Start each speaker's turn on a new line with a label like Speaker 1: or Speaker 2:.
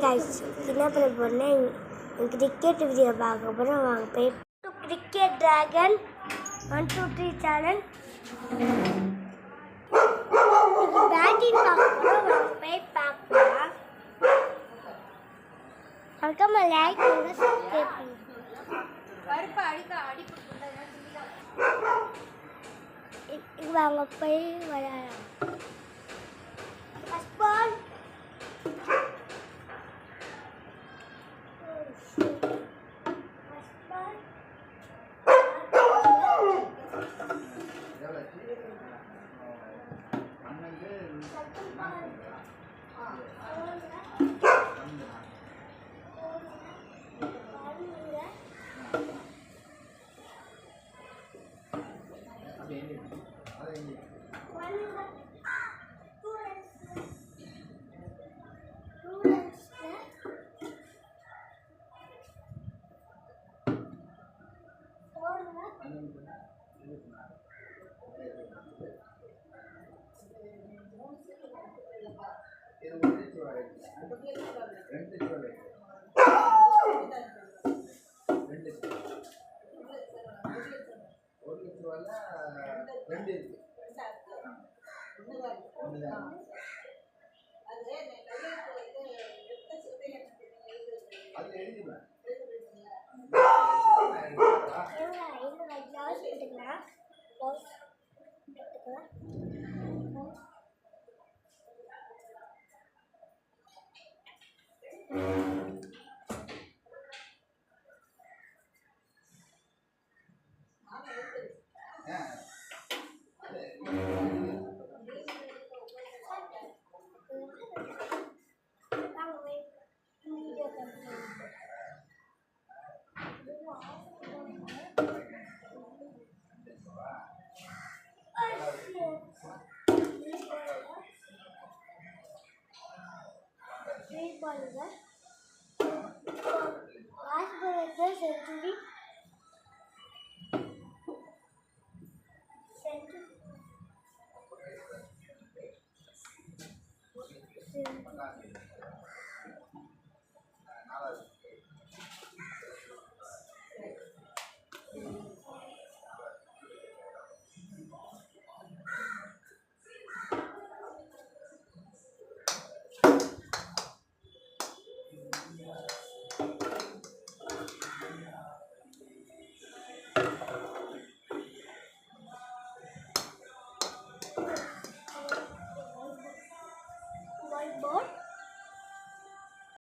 Speaker 1: guys, என்ன பண்ண போறேன்னா கிரிக்கெட் வீடியோ பார்க்க போறோம். வாங்க போய் கிரிக்கெட் டிராகன் 1 2 3 சேனல் பேட்டிங் பார்க்க போறோம். வாங்க போய் பார்க்கலாம். மறக்காம லைக் பண்ணுங்க, சப்ஸ்கிரைப் பண்ணுங்க. பருப்பு அடி வாங்க போய் விளையாடலாம். First ball century